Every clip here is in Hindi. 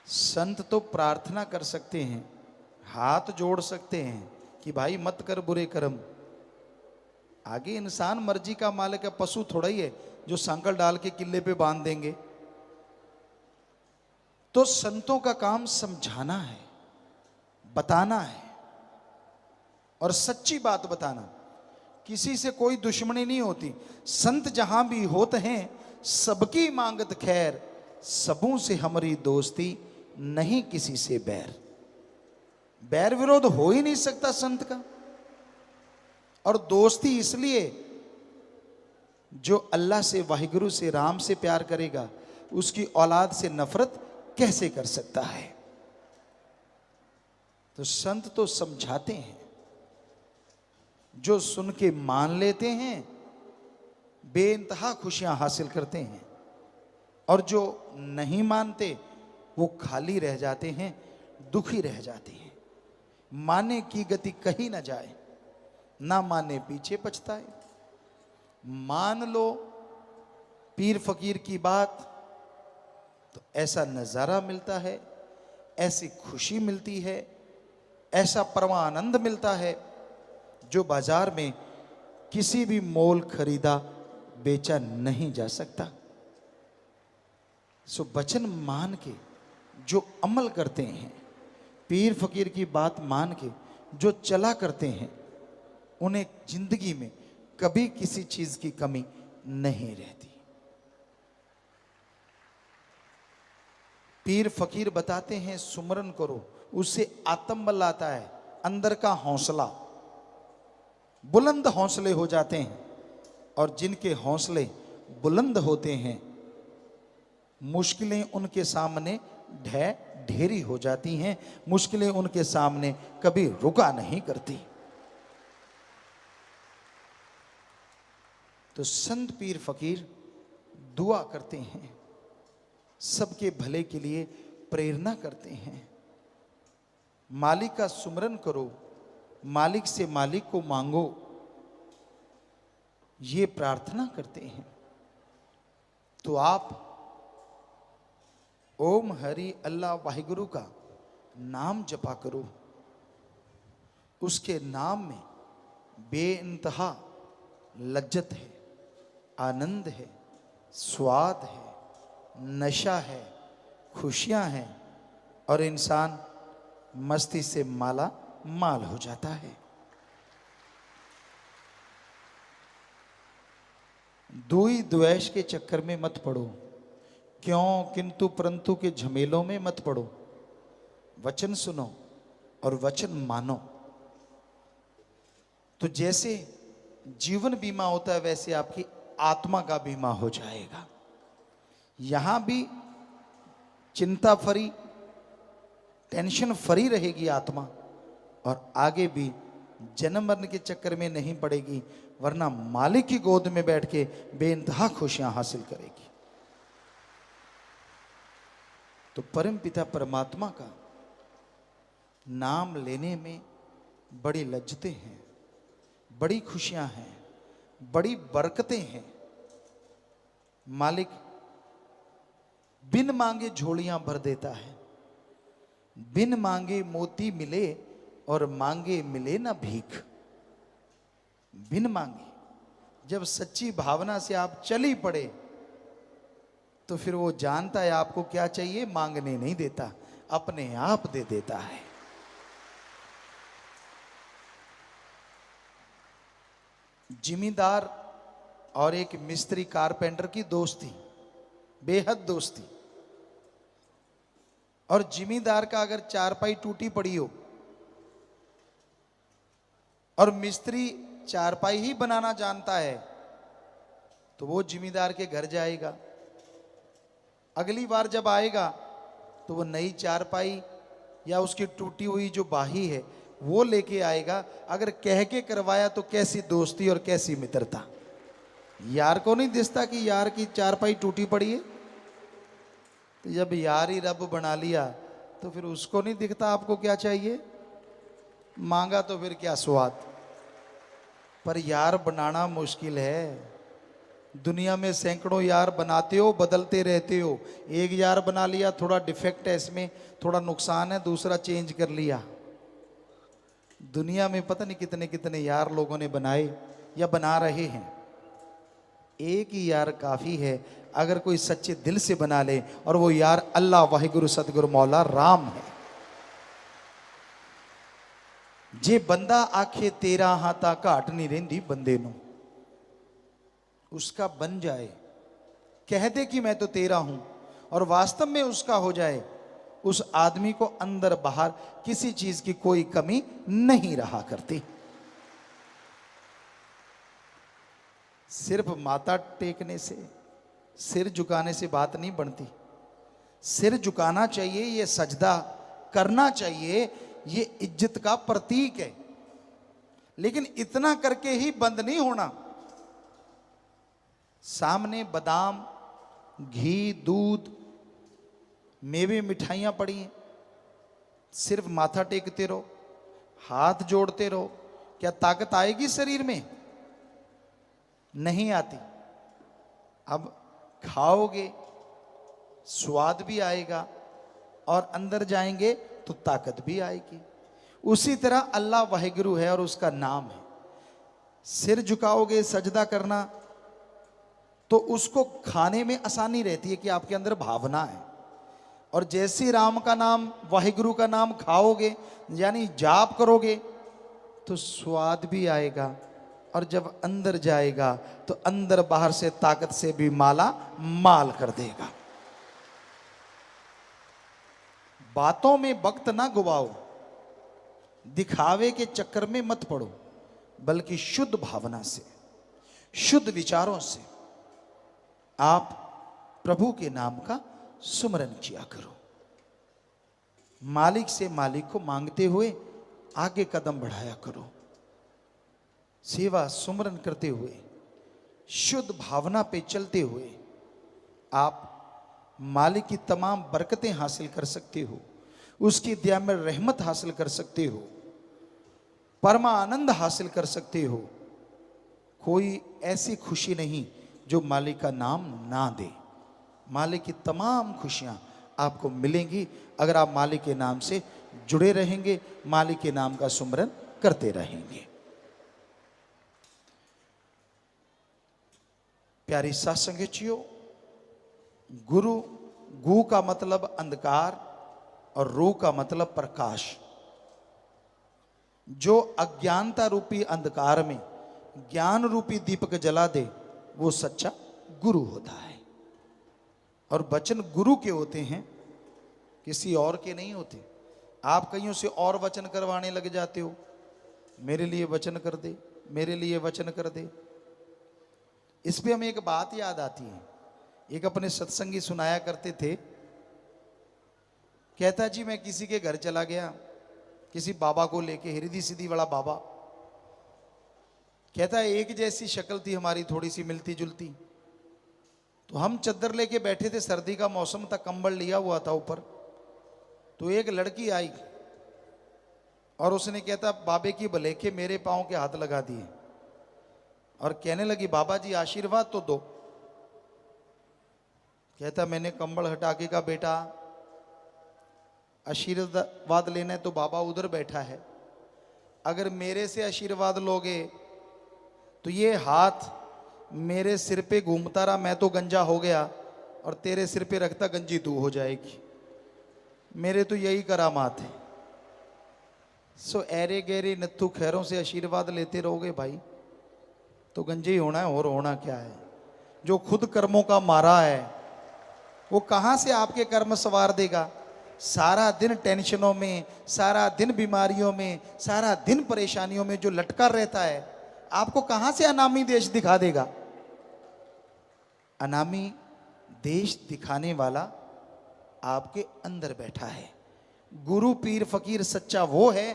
संत तो प्रार्थना कर सकते हैं, हाथ जोड़ सकते हैं कि भाई मत कर बुरे कर्म। आगे इंसान मर्जी का मालिक है, पशु थोड़ा ही है जो सांकल डाल के किले पे बांध देंगे। तो संतों का काम समझाना है, बताना है और सच्ची बात बताना। किसी से कोई दुश्मनी नहीं होती। संत जहां भी होते हैं सबकी मांगत खैर, सबों से हमारी दोस्ती नहीं किसी से बैर। बैर विरोध हो ही नहीं सकता संत का। और दोस्ती इसलिए, जो अल्लाह से, वाहिगुरु से, राम से प्यार करेगा उसकी औलाद से नफरत कैसे कर सकता है। तो संत तो समझाते हैं, जो सुन के मान लेते हैं बेइंतहा खुशियां हासिल करते हैं, और जो नहीं मानते वो खाली रह जाते हैं, दुखी रह जाते हैं। माने की गति कही ना जाए, ना माने पीछे पछताए। मान लो पीर फकीर की बात तो ऐसा नजारा मिलता है, ऐसी खुशी मिलती है, ऐसा परमानंद मिलता है जो बाजार में किसी भी मोल खरीदा बेचा नहीं जा सकता। सो वचन मान के जो अमल करते हैं, पीर फकीर की बात मान के जो चला करते हैं, उन्हें जिंदगी में कभी किसी चीज की कमी नहीं रहती। पीर फकीर बताते हैं सुमरन करो, उससे आत्मबल आता है, अंदर का हौसला, बुलंद हौसले हो जाते हैं। और जिनके हौसले बुलंद होते हैं, मुश्किलें उनके सामने ढेरी हो जाती हैं। मुश्किलें उनके सामने कभी रुका नहीं करती। तो संत पीर फकीर दुआ करते हैं, सबके भले के लिए प्रेरणा करते हैं। मालिक का सुमरन करो, मालिक से मालिक को मांगो, ये प्रार्थना करते हैं। तो आप ओम हरि अल्लाह वाहिगुरु का नाम जपा करो। उसके नाम में बेइंतहा लज्जत है, आनंद है, स्वाद है, नशा है, खुशियां हैं, और इंसान मस्ती से माला माल हो जाता है। दुई द्वेष के चक्कर में मत पड़ो, क्यों किंतु परंतु के झमेलों में मत पड़ो। वचन सुनो और वचन मानो। तो जैसे जीवन बीमा होता है वैसे आपकी आत्मा का बीमा हो जाएगा। यहां भी चिंता फ्री, टेंशन फ्री रहेगी आत्मा, और आगे भी जन्म मरण के चक्कर में नहीं पड़ेगी, वरना मालिक की गोद में बैठ के बेइंतहा खुशियां हासिल करेगी। तो परम पिता परमात्मा का नाम लेने में बड़ी लज्जतें हैं, बड़ी खुशियां हैं, बड़ी बरकतें हैं। मालिक बिन मांगे झोलियां भर देता है। बिन मांगे मोती मिले और मांगे मिले ना भीख। बिन मांगे, जब सच्ची भावना से आप चली पड़े तो फिर वो जानता है आपको क्या चाहिए, मांगने नहीं देता, अपने आप दे देता है। जिमीदार और एक मिस्त्री कारपेंटर की दोस्ती, बेहद दोस्ती। और जिमीदार का अगर चारपाई टूटी पड़ी हो और मिस्त्री चारपाई ही बनाना जानता है, तो वो जिमीदार के घर जाएगा। अगली बार जब आएगा तो वो नई चारपाई या उसकी टूटी हुई जो बाही है वो लेके आएगा। अगर कह के करवाया तो कैसी दोस्ती और कैसी मित्रता। यार को नहीं दिखता कि यार की चारपाई टूटी पड़ी है, तो जब यार ही रब बना लिया तो फिर उसको नहीं दिखता आपको क्या चाहिए, मांगा तो फिर क्या स्वाद। पर यार बनाना मुश्किल है, दुनिया में सैकड़ों यार बनाते हो, बदलते रहते हो। एक यार बना लिया, थोड़ा डिफेक्ट है इसमें, थोड़ा नुकसान है, दूसरा चेंज कर लिया। दुनिया में पता नहीं कितने कितने यार लोगों ने बनाए या बना रहे हैं। एक ही यार काफ़ी है अगर कोई सच्चे दिल से बना ले, और वो यार अल्लाह वाहिगुरु सतगुरु मौला राम है। जे बंदा आखे तेरा हाथा घाट नहीं रही बंदे नू, उसका बन जाए, कह दे कि मैं तो तेरा हूं और वास्तव में उसका हो जाए, उस आदमी को अंदर बाहर किसी चीज की कोई कमी नहीं रहा करती। सिर्फ माथा टेकने से, सिर झुकाने से बात नहीं बनती। सिर झुकाना चाहिए, ये सजदा करना चाहिए, ये इज्जत का प्रतीक है, लेकिन इतना करके ही बंद नहीं होना। सामने बादाम, घी, दूध, मेवे, मिठाइयां पड़ी हैं, सिर्फ माथा टेकते रहो, हाथ जोड़ते रहो, क्या ताकत आएगी शरीर में? नहीं आती। अब खाओगे, स्वाद भी आएगा और अंदर जाएंगे तो ताकत भी आएगी। उसी तरह अल्लाह वाहिगुरु है और उसका नाम है। सिर झुकाओगे, सजदा करना, तो उसको खाने में आसानी रहती है कि आपके अंदर भावना है। और जैसे राम का नाम, वाहिगुरु का नाम खाओगे, यानी जाप करोगे, तो स्वाद भी आएगा, और जब अंदर जाएगा तो अंदर बाहर से ताकत से भी माला माल कर देगा। बातों में वक्त ना गुवाओ, दिखावे के चक्कर में मत पड़ो, बल्कि शुद्ध भावना से, शुद्ध विचारों से आप प्रभु के नाम का सुमरन किया करो। मालिक से मालिक को मांगते हुए आगे कदम बढ़ाया करो। सेवा सुमरन करते हुए, शुद्ध भावना पे चलते हुए आप मालिक की तमाम बरकतें हासिल कर सकते हो, उसकी दया में रहमत हासिल कर सकते हो, परमा आनंद हासिल कर सकते हो। कोई ऐसी खुशी नहीं जो मालिक का नाम ना दे। मालिक की तमाम खुशियां आपको मिलेंगी अगर आप मालिक के नाम से जुड़े रहेंगे, मालिक के नाम का सुमरन करते रहेंगे। प्यारी साथ संगतियों, गुरु, गु का मतलब अंधकार और रू का मतलब प्रकाश। जो अज्ञानता रूपी अंधकार में ज्ञान रूपी दीपक जला दे, वो सच्चा गुरु होता है। और वचन गुरु के होते हैं, किसी और के नहीं होते। आप कईयों से और वचन करवाने लग जाते हो, मेरे लिए वचन कर दे, मेरे लिए वचन कर दे। इस पे हमें एक बात याद आती है। एक अपने सत्संगी सुनाया करते थे, कहता जी मैं किसी के घर चला गया, किसी बाबा को लेके, हृदय सिद्धि वाला बाबा। कहता है एक जैसी शक्ल थी हमारी, थोड़ी सी मिलती जुलती। तो हम चद्दर लेके बैठे थे, सर्दी का मौसम था, कंबल लिया हुआ था ऊपर। तो एक लड़की आई और उसने कहता बाबे की भलेखे मेरे पांव के हाथ लगा दिए और कहने लगी बाबा जी आशीर्वाद तो दो। कहता मैंने कंबल हटा के कहा बेटा आशीर्वाद लेना है तो बाबा उधर बैठा है, अगर मेरे से आशीर्वाद लोगे तो ये हाथ मेरे सिर पे घूमता रहा, मैं तो गंजा हो गया, और तेरे सिर पे रखता गंजी तू हो जाएगी। मेरे तो यही करामात है। सो ऐरे गहरे नत्थु खैरों से आशीर्वाद लेते रहोगे भाई तो गंजे ही होना है, और होना क्या है। जो खुद कर्मों का मारा है वो कहाँ से आपके कर्म संवार देगा। सारा दिन टेंशनों में, सारा दिन बीमारियों में, सारा दिन परेशानियों में जो लटका रहता है, आपको कहाँ से अनामी देश दिखा देगा। अनामी देश दिखाने वाला आपके अंदर बैठा है। गुरु पीर फकीर सच्चा वो है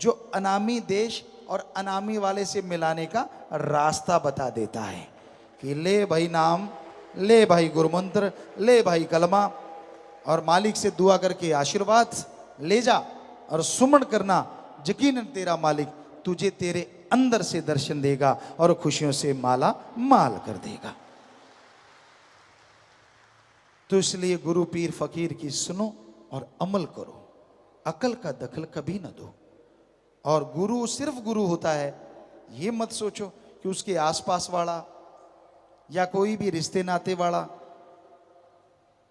जो अनामी देश और अनामी वाले से मिलाने का रास्ता बता देता है कि ले भाई नाम, ले भाई गुरुमंत्र, ले भाई कलमा, और मालिक से दुआ करके आशीर्वाद ले जा और सुमन करना। यकीनन तेरा मालिक तुझे तेरे अंदर से दर्शन देगा और खुशियों से माला माल कर देगा। तो इसलिए गुरु पीर फकीर की सुनो और अमल करो, अकल का दखल कभी ना दो। और गुरु सिर्फ गुरु होता है, ये मत सोचो कि उसके आसपास वाला या कोई भी रिश्ते नाते वाला,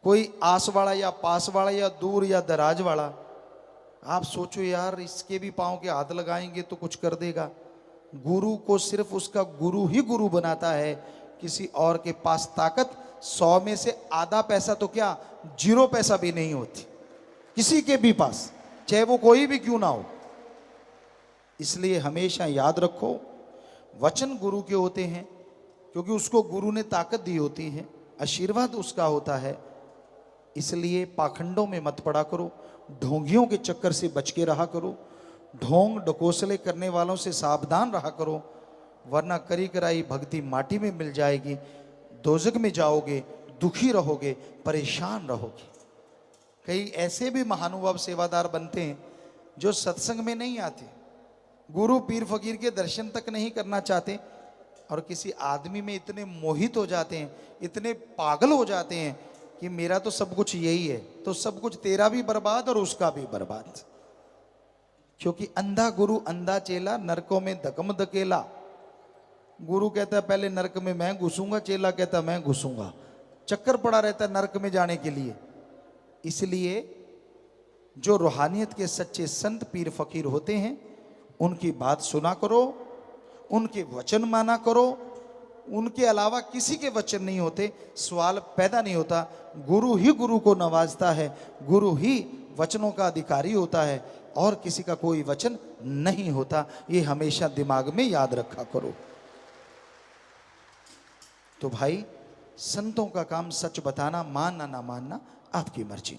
कोई आस वाला या पास वाला या दूर या दराज वाला, आप सोचो यार इसके भी पांव के हाथ लगाएंगे तो कुछ कर देगा। गुरु को सिर्फ उसका गुरु ही गुरु बनाता है, किसी और के पास ताकत 100 में से आधा पैसा तो क्या 0 पैसा भी नहीं होती किसी के भी पास, चाहे वो कोई भी क्यों ना हो। इसलिए हमेशा याद रखो, वचन गुरु के होते हैं क्योंकि उसको गुरु ने ताकत दी होती है, आशीर्वाद उसका होता है। इसलिए पाखंडों में मत पड़ा करो, ढोंगियों के चक्कर से बच के रहा करो, ढोंग डकोसले करने वालों से सावधान रहा करो, वरना करी कराई भक्ति माटी में मिल जाएगी, दोजक में जाओगे, दुखी रहोगे, परेशान रहोगे। कई ऐसे भी महानुभाव सेवादार बनते हैं जो सत्संग में नहीं आते, गुरु पीर फकीर के दर्शन तक नहीं करना चाहते, और किसी आदमी में इतने मोहित हो जाते हैं, इतने पागल हो जाते हैं कि मेरा तो सब कुछ यही है, तो सब कुछ तेरा भी बर्बाद और उसका भी बर्बाद। क्योंकि अंधा गुरु अंधा चेला, नरकों में धकम धकेला। गुरु कहता है पहले नरक में मैं घुसूंगा, चेला कहता मैं घुसूंगा, चक्कर पड़ा रहता है नरक में जाने के लिए। इसलिए जो रूहानियत के सच्चे संत पीर फकीर होते हैं उनकी बात सुना करो, उनके वचन माना करो, उनके अलावा किसी के वचन नहीं होते, सवाल पैदा नहीं होता। गुरु ही गुरु को नवाजता है, गुरु ही वचनों का अधिकारी होता है, और किसी का कोई वचन नहीं होता। ये हमेशा दिमाग में याद रखा करो। तो भाई संतों का काम सच बताना, मानना ना मानना आपकी मर्जी।